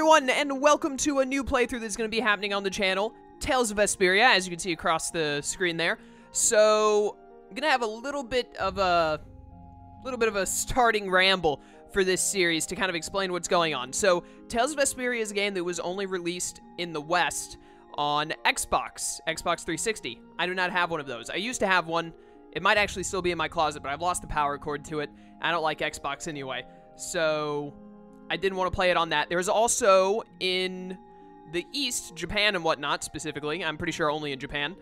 everyone, and welcome to a new playthrough that's going to be happening on the channel, Tales of Vesperia, as you can see across the screen there. So, I'm going to have a little bit of a starting ramble for this series to kind of explain what's going on. So, Tales of Vesperia is a game that was only released in the West on Xbox 360. I do not have one of those. I used to have one. It might actually still be in my closet, but I've lost the power cord to it. I don't like Xbox anyway. So, I didn't want to play it on that. There's also, in the East, Japan and whatnot, specifically, I'm pretty sure only in Japan,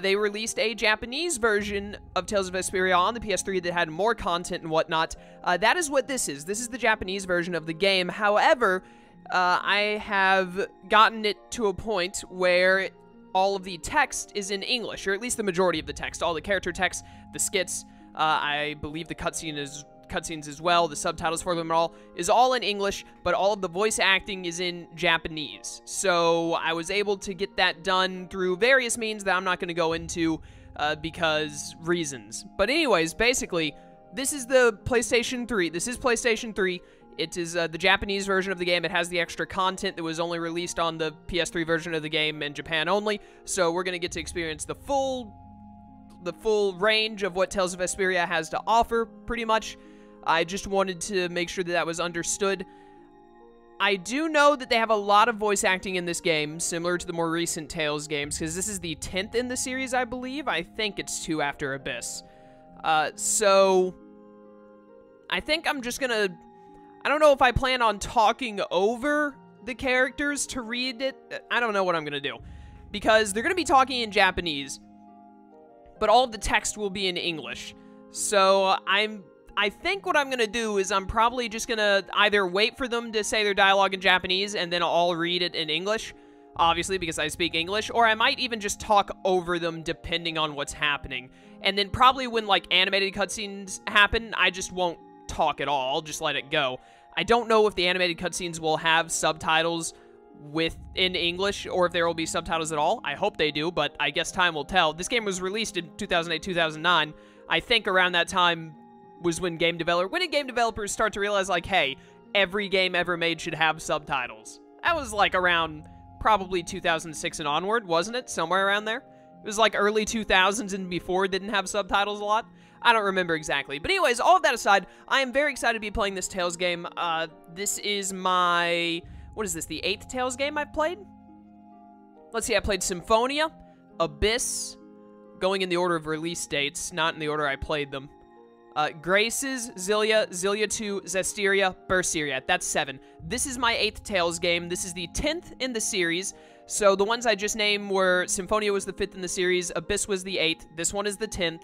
they released a Japanese version of Tales of Vesperia on the PS3 that had more content and whatnot. That is what this is. This is the Japanese version of the game. However, I have gotten it to a point where all of the text is in English, or at least the majority of the text. All the character text, the skits, I believe the cutscenes as well, the subtitles for them all, is all in English, but all of the voice acting is in Japanese. So I was able to get that done through various means that I'm not going to go into because reasons. But anyways, basically, this is the PlayStation 3. This is PlayStation 3. It is the Japanese version of the game. It has the extra content that was only released on the PS3 version of the game in Japan only. So we're going to get to experience the full range of what Tales of Vesperia has to offer, pretty much. I just wanted to make sure that that was understood. I do know that they have a lot of voice acting in this game, similar to the more recent Tales games, because this is the 10th in the series, I believe. I think it's 2 after Abyss. So, I think I'm just gonna... I don't know if I plan on talking over the characters to read it. I don't know what I'm gonna do. Because they're gonna be talking in Japanese, but all of the text will be in English. So, I think what I'm going to do is I'm probably just going to either wait for them to say their dialogue in Japanese and then I'll read it in English, obviously because I speak English, or I might even just talk over them depending on what's happening. And then probably when, like, animated cutscenes happen, I just won't talk at all. I'll just let it go. I don't know if the animated cutscenes will have subtitles in English or if there will be subtitles at all. I hope they do, but I guess time will tell. This game was released in 2008, 2009. I think around that time was when game developers start to realize, like, hey, every game ever made should have subtitles. That was, like, around probably 2006 and onward, wasn't it? Somewhere around there. It was, like, early 2000s and before didn't have subtitles a lot. I don't remember exactly. But anyways, all of that aside, I am very excited to be playing this Tales game. This is my... What is this, the 8th Tales game I've played? Let's see, I played Symphonia, Abyss, going in the order of release dates, not in the order I played them. Graces, Zillia 2, Zestiria, Berseria. That's 7. This is my 8th Tales game. This is the 10th in the series. So the ones I just named were Symphonia was the 5th in the series, Abyss was the 8th, this one is the 10th,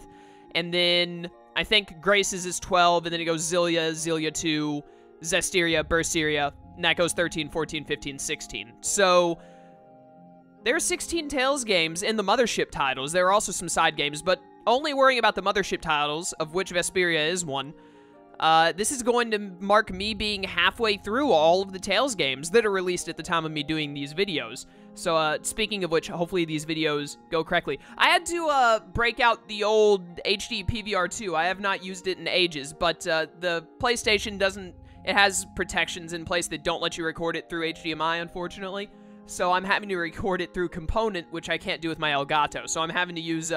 and then I think Graces is 12, and then it goes Zillia 2, Zestiria, Berseria, and that goes 13, 14, 15, 16. So there are 16 Tales games in the Mothership titles. There are also some side games, but only worrying about the Mothership titles, of which Vesperia is one, this is going to mark me being halfway through all of the Tales games that are released at the time of me doing these videos. So, speaking of which, hopefully these videos go correctly. I had to, break out the old HD PVR2. I have not used it in ages, but, the PlayStation doesn't... It has protections in place that don't let you record it through HDMI, unfortunately. So, I'm having to record it through Component, which I can't do with my Elgato. So, I'm having to use,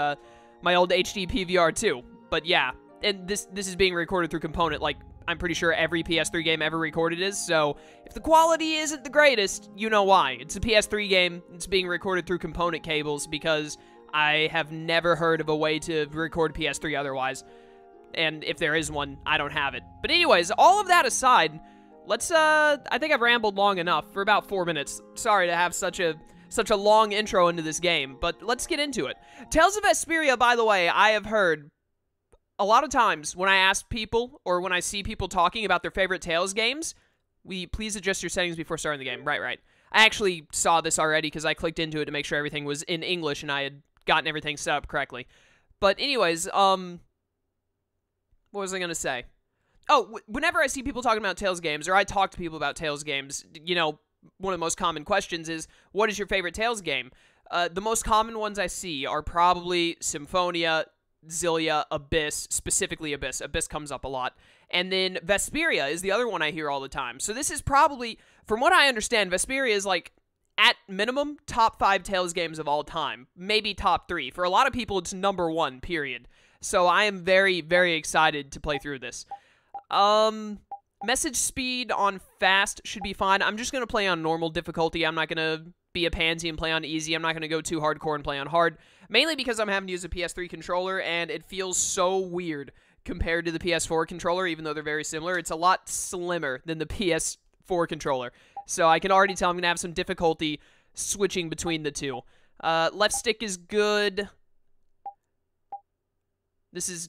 my old HD PVR too. But yeah, and this is being recorded through Component, like I'm pretty sure every PS3 game ever recorded is, so if the quality isn't the greatest, you know why. It's a PS3 game, it's being recorded through Component cables, because I have never heard of a way to record PS3 otherwise, and if there is one, I don't have it. But anyways, all of that aside, let's, I think I've rambled long enough, for about 4 minutes. Sorry to have such a long intro into this game, but let's get into it. Tales of Vesperia, by the way, I have heard a lot of times when I ask people, or when I see people talking about their favorite Tales games, please adjust your settings before starting the game. Right. I actually saw this already because I clicked into it to make sure everything was in English and I had gotten everything set up correctly. But anyways, what was I going to say? Oh, whenever I see people talking about Tales games, or I talk to people about Tales games, you know, one of the most common questions is, what is your favorite Tales game? The most common ones I see are probably Symphonia, Zillia, Abyss, specifically Abyss. Abyss comes up a lot. And then Vesperia is the other one I hear all the time. So this is probably, from what I understand, Vesperia is like, at minimum, top 5 Tales games of all time. Maybe top 3. For a lot of people, it's number 1, period. So I am very, very excited to play through this. Message speed on fast should be fine. I'm just going to play on normal difficulty. I'm not going to be a pansy and play on easy. I'm not going to go too hardcore and play on hard. Mainly because I'm having to use a PS3 controller, and it feels so weird compared to the PS4 controller, even though they're very similar. It's a lot slimmer than the PS4 controller. So I can already tell I'm going to have some difficulty switching between the two. Left stick is good.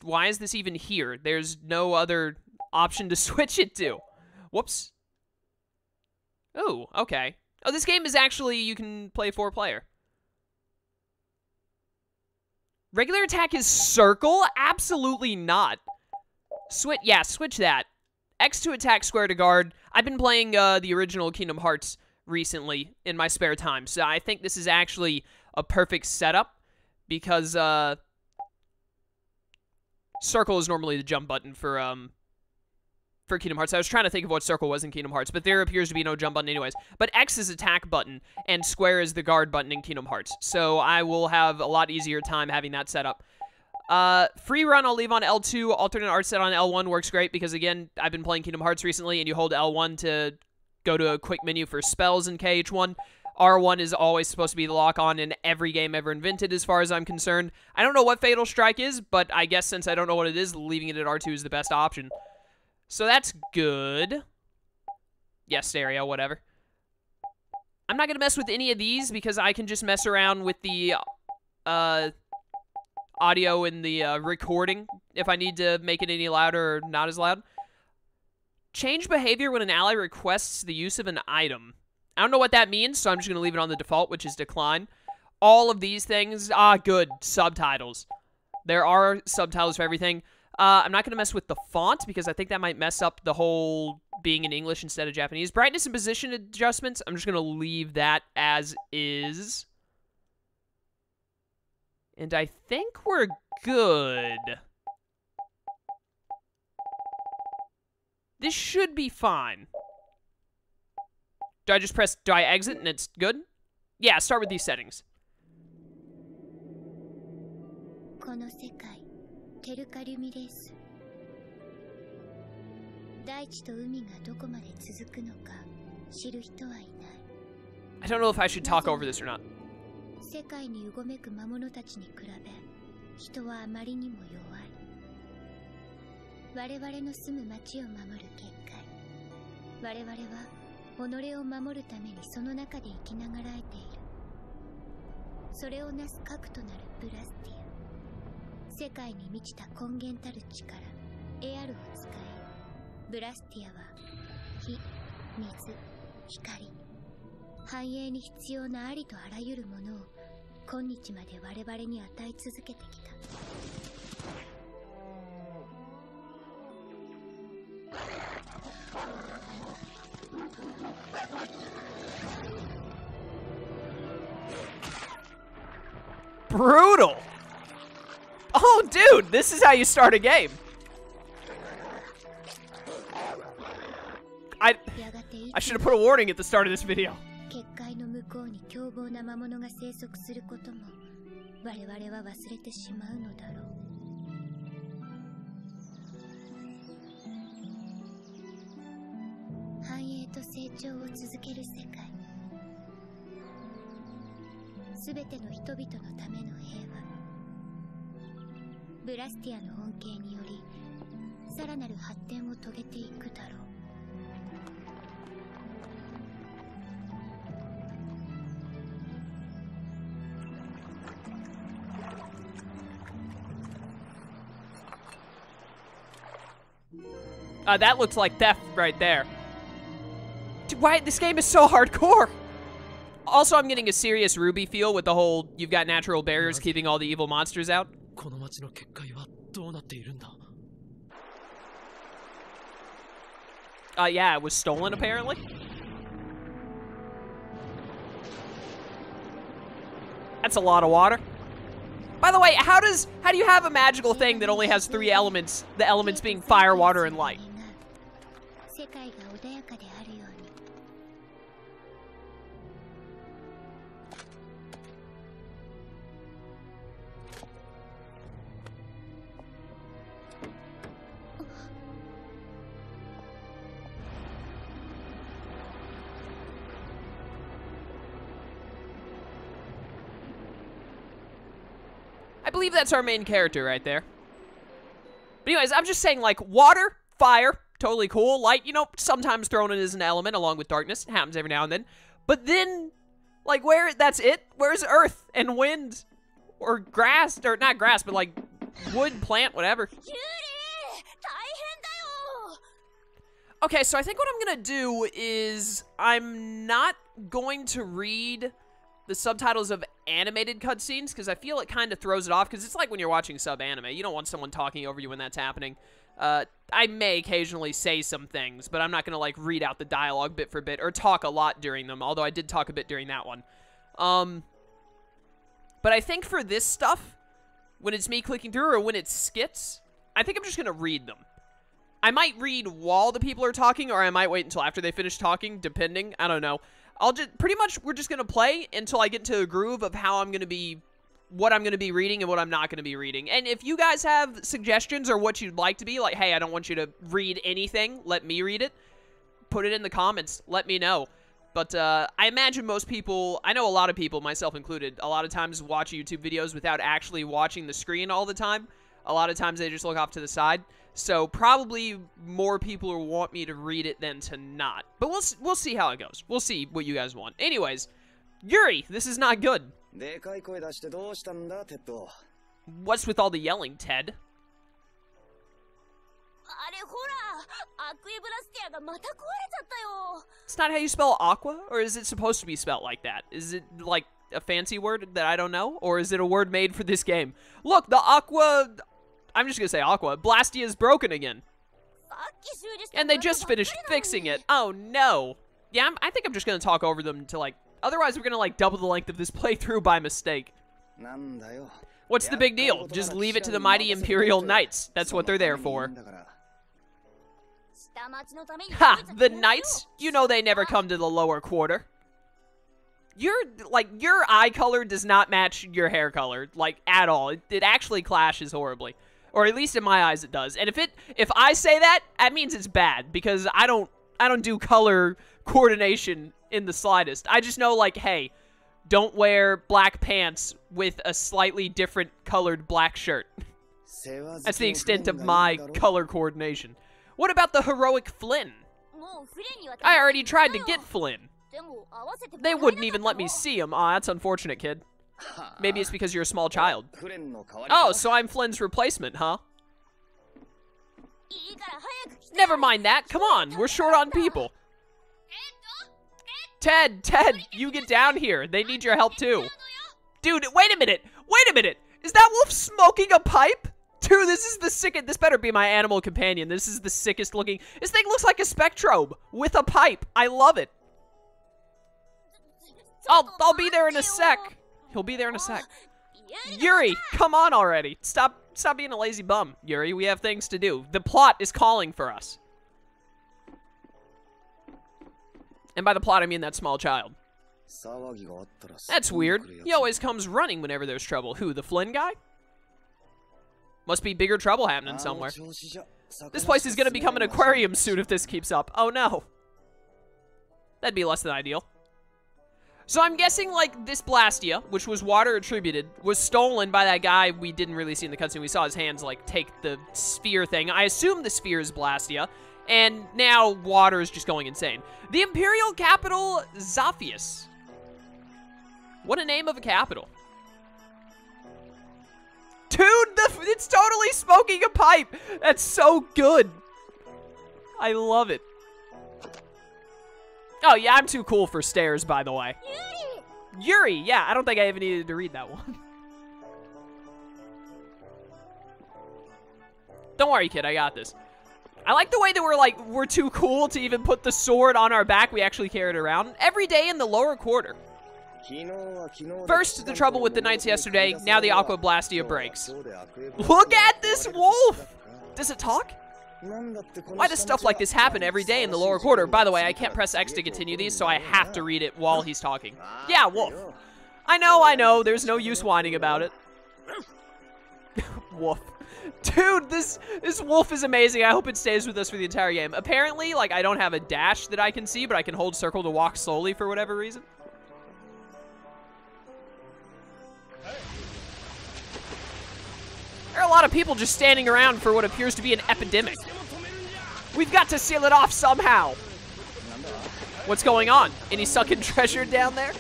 Why is this even here? There's no other option to switch it to. Whoops. Oh, okay. Oh, this game is actually, you can play 4-player. Regular attack is circle? Absolutely not. Switch that. X to attack, square to guard. I've been playing the original Kingdom Hearts recently in my spare time, so I think this is actually a perfect setup because circle is normally the jump button for Kingdom Hearts. I was trying to think of what circle was in Kingdom Hearts, but there appears to be no jump button anyways. But X is attack button, and square is the guard button in Kingdom Hearts, so I will have a lot easier time having that set up. Free run I'll leave on L2, alternate art set on L1 works great because, again, I've been playing Kingdom Hearts recently, and you hold L1 to go to a quick menu for spells in KH1. R1 is always supposed to be the lock-on in every game ever invented, as far as I'm concerned. I don't know what Fatal Strike is, but I guess since I don't know what it is, leaving it at R2 is the best option. So that's good. Yes, stereo, whatever. I'm not going to mess with any of these because I can just mess around with the audio in the recording if I need to make it any louder or not as loud. Change behavior when an ally requests the use of an item. I don't know what that means, so I'm just going to leave it on the default, which is decline. All of these things, good. Subtitles. There are subtitles for everything. I'm not going to mess with the font because I think that might mess up the whole being in English instead of Japanese. Brightness and position adjustments, I'm just going to leave that as is. And I think we're good. This should be fine. Do I exit and it's good? Yeah, start with these settings. この世界、テルカ・リュミレイス。大地と海がどこまで続くのか知る人はいない。I don't know if I should talk over this or not. 世界にうごめく魔物たちに比べ、人はあまりにも弱い。我々の住む町を守る結界。我々は己を守るためにその中で生きながらえている。それをなす核となるブラスティア。世界に満ちた根源たる力、エアルを使い、ブラスティアは火、水、光、繁栄に必要なありとあらゆるものを今日まで我々に与え続けてきた。Brutal! Oh, dude, this is how you start a game. I should have put a warning at the start of this video. 結界の向こうに凶暴な魔物が生息することも我々は忘れてしまうのだろう。繁栄と成長を続ける世界。すべての人々のための平和。ブラスティアの恩恵によりさらなる発展を遂げていくだろう。That looks like theft right there. Dude, why? This game is so hardcore. Also, I'm getting a serious Ruby feel with the whole you've got natural barriers keeping all the evil monsters out. Yeah, it was stolen apparently. That's a lot of water. By the way, how do you have a magical thing that only has 3 elements, the elements being fire, water, and light? 世界が穏やかであるように。I believe that's our main character right there. But anyways, I'm just saying, like, water, fire, totally cool. Light, you know, sometimes thrown in as an element along with darkness. It happens every now and then. But then, like, that's it? Where's earth and wind? Or grass, or not grass, but like wood, plant, whatever. Okay, so I think what I'm gonna do is I'm not going to read the subtitles of animated cutscenes, because I feel it kind of throws it off, because it's like when you're watching sub-anime. You don't want someone talking over you when that's happening. I may occasionally say some things, but I'm not going to, like, read out the dialogue bit for bit, or talk a lot during them, although I did talk a bit during that one. But I think for this stuff, when it's me clicking through, or when it's skits, I think I'm just going to read them. I might read while the people are talking, or I might wait until after they finish talking, depending. I don't know. Pretty much, we're just going to play until I get into a groove of how I'm going to be, what I'm going to be reading and what I'm not going to be reading. And if you guys have suggestions or what you'd like to be, like, hey, I don't want you to read anything, let me read it, put it in the comments, let me know. But I imagine most people, I know a lot of people, myself included, a lot of times watch YouTube videos without actually watching the screen all the time. A lot of times they just look off to the side. So probably more people will want me to read it than to not. But we'll see how it goes. We'll see what you guys want. Anyways, Yuri, this is not good. What's with all the yelling, Ted? It's not how you spell aqua? Or is it supposed to be spelled like that? Is it like a fancy word that I don't know? Or is it a word made for this game? Look, the aqua... I'm just gonna say aqua. Blastia is broken again. And they just finished fixing it. Oh no. Yeah, I think I'm just gonna talk over them to like... Otherwise we're gonna like double the length of this playthrough by mistake. What's the big deal? Just leave it to the mighty Imperial Knights. That's what they're there for. Ha! The Knights? You know they never come to the lower quarter. Your eye color does not match your hair color, like, at all. It actually clashes horribly. Or at least in my eyes it does. And if I say that, that means it's bad, because I don't do color coordination in the slightest. I just know, like, hey, don't wear black pants with a slightly different colored black shirt. That's the extent of my color coordination. What about the heroic Flynn? I already tried to get Flynn. They wouldn't even let me see him. Aw, that's unfortunate, kid. Maybe it's because you're a small child. Oh, so I'm Flynn's replacement, huh? Never mind that. Come on, we're short on people. Ted, you get down here. They need your help too. Dude, wait a minute. Is that wolf smoking a pipe? Dude, this is the sickest. This better be my animal companion. This is the sickest looking. This thing looks like a spectrobe with a pipe. I love it. I'll be there in a sec. He'll be there in a sec. Yuri, come on already. Stop being a lazy bum, Yuri. We have things to do. The plot is calling for us. And by the plot, I mean that small child. That's weird. He always comes running whenever there's trouble. Who, the Flynn guy? Must be bigger trouble happening somewhere. This place is gonna become an aquarium soon if this keeps up. Oh no. That'd be less than ideal. So I'm guessing, like, this Blastia, which was water attributed, was stolen by that guy we didn't really see in the cutscene. We saw his hands, like, take the sphere thing. I assume the sphere is Blastia, and now water is just going insane. The Imperial capital, Zaphius. What a name of a capital. Dude, it's totally smoking a pipe. That's so good. I love it. Oh, yeah, I'm too cool for stairs, by the way. Yuri! Yeah, I don't think I even needed to read that one. Don't worry, kid, I got this. I like the way that we're too cool to even put the sword on our back. We actually carry it around every day in the lower quarter. First, the trouble with the knights yesterday, now the Aqua Blastia breaks. Look at this wolf! Does it talk? Why does stuff like this happen every day in the lower quarter? By the way, I can't press X to continue these, so I have to read it while he's talking. Yeah, wolf. I know, there's no use whining about it. Wolf. Dude, this wolf is amazing. I hope it stays with us for the entire game. Apparently, like, I don't have a dash that I can see, but I can hold circle to walk slowly for whatever reason. There are a lot of people just standing around for what appears to be an epidemic. We've got to seal it off somehow. What's going on? Any sunken treasure down there?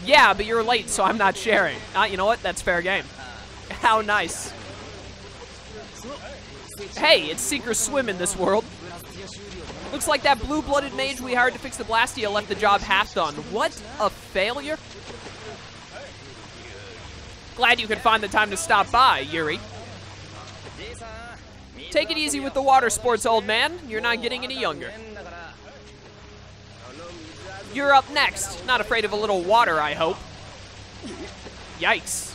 Yeah, but you're late, so I'm not sharing. You know what? That's fair game. How nice. Hey, it's sink or swim in this world. Looks like that blue-blooded mage we hired to fix the Blastia left the job half done. What a failure. Glad you could find the time to stop by, Yuri. Take it easy with the water sports, old man. You're not getting any younger. You're up next. Not afraid of a little water, I hope. Yikes.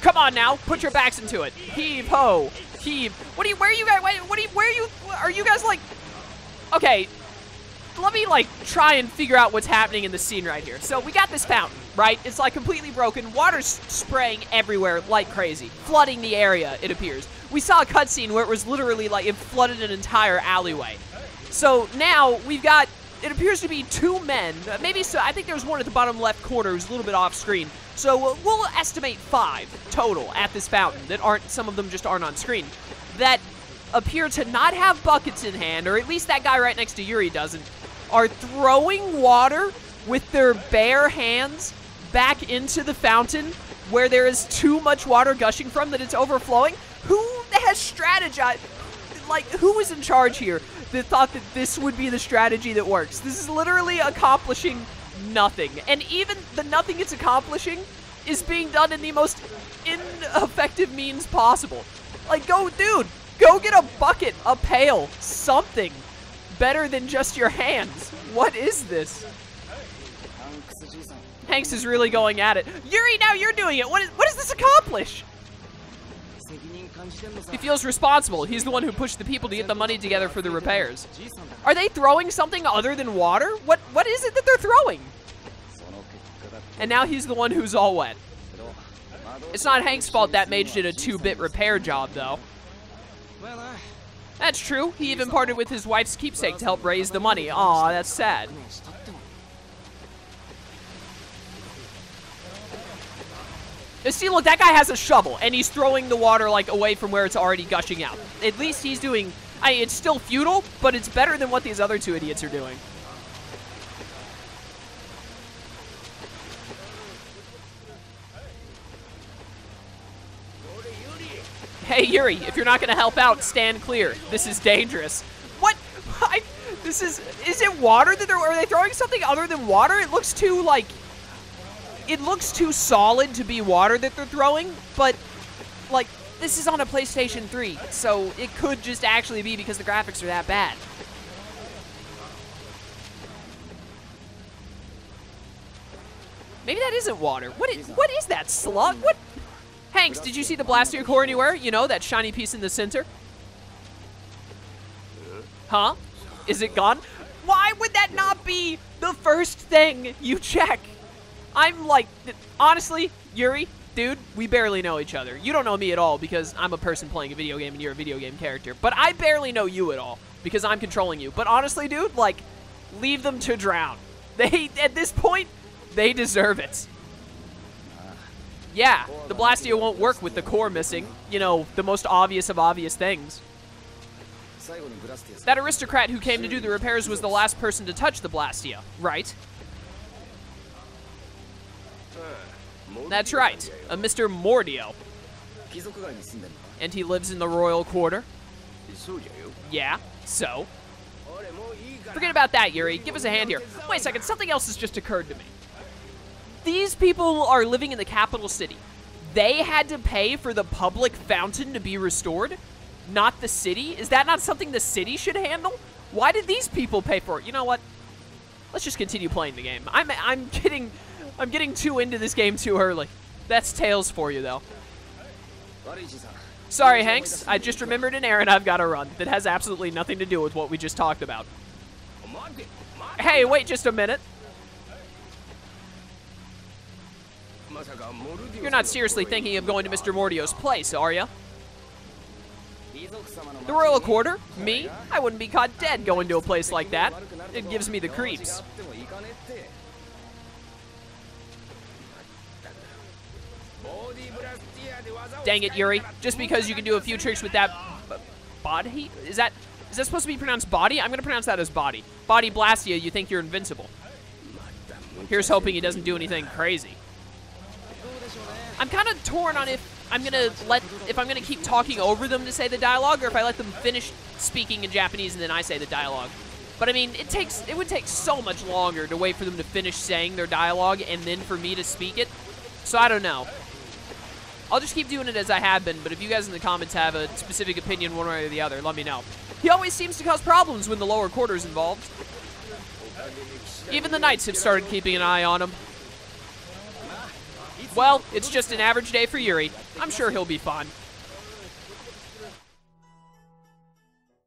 Come on now, put your backs into it. Heave ho, heave. Where are you guys, are you guys like, okay, let me like try and figure out what's happening in the scene right here. So we got this fountain, right? It's like completely broken. Water's spraying everywhere like crazy, flooding the area, it appears. We saw a cutscene where it was literally like it flooded an entire alleyway. So now we've got, it appears to be two men, maybe so, I think there's one at the bottom left corner who's a little bit off screen. So we'll estimate 5 total at this fountain that aren't, some of them just aren't on screen, that appear to not have buckets in hand, or at least that guy right next to Yuri doesn't, are throwing water with their bare hands back into the fountain where there is too much water gushing from that it's overflowing. Who has strategized, like who was in charge here that thought that this would be the strategy that works? This is literally accomplishing nothing. And even the nothing it's accomplishing is being done in the most ineffective means possible. Like, dude, go get a bucket, a pail, something better than just your hands. What is this? Hanks is really going at it. Yuri, now you're doing it. What does this accomplish? He feels responsible. He's the one who pushed the people to get the money together for the repairs. Are they throwing something other than water? What is it that they're throwing? And now he's the one who's all wet. It's not Hank's fault that mage did a 2-bit repair job, though. That's true. He even parted with his wife's keepsake to help raise the money. Aw, that's sad. See, look, that guy has a shovel, and he's throwing the water, like, away from where it's already gushing out. At least he's doing... it's still futile, but it's better than what these other 2 idiots are doing. Hey, Yuri, if you're not going to help out, stand clear. This is dangerous. What? Is it water that are they throwing something other than water? It looks too, like... It looks too solid to be water that they're throwing, but, like, this is on a PlayStation 3, so it could just actually be because the graphics are that bad. Maybe that isn't water. What is that, slug? What? Hanks, did you see the Blastia core anywhere? You know, that shiny piece in the center? Huh? Is it gone? Why would that not be the first thing you check? I'm like, honestly, Yuri, dude, we barely know each other. You don't know me at all because I'm a person playing a video game and you're a video game character. But I barely know you at all because I'm controlling you. But honestly, dude, like, leave them to drown. At this point, they deserve it. Yeah, the Blastia won't work with the core missing. You know, the most obvious of obvious things. That aristocrat who came to do the repairs was the last person to touch the Blastia, right? That's right, a Mr. Mordio. And he lives in the royal quarter? Yeah, so? Forget about that, Yuri. Give us a hand here. Wait a second, something else has just occurred to me. These people are living in the capital city. They had to pay for the public fountain to be restored, not the city? Is that not something the city should handle? Why did these people pay for it? You know what? Let's just continue playing the game. I'm getting too into this game too early. That's Tails for you, though. Sorry, Hanks. I just remembered an errand I've got to run that has absolutely nothing to do with what we just talked about. Hey, wait just a minute. You're not seriously thinking of going to Mr. Mordio's place, are you? The Royal Quarter? Me? I wouldn't be caught dead going to a place like that. It gives me the creeps. Dang it, Yuri. Just because you can do a few tricks with that body? Is that supposed to be pronounced body? I'm gonna pronounce that as body. Body Blastia, you think you're invincible. Here's hoping he doesn't do anything crazy. I'm kind of torn on if I'm gonna keep talking over them to say the dialogue, or if I let them finish speaking in Japanese and then I say the dialogue. But I mean, it would take so much longer to wait for them to finish saying their dialogue and then for me to speak it. So I don't know. I'll just keep doing it as I have been, but if you guys in the comments have a specific opinion one way or the other, let me know. He always seems to cause problems when the lower quarter's involved. Even the knights have started keeping an eye on him. Well, it's just an average day for Yuri. I'm sure he'll be fine.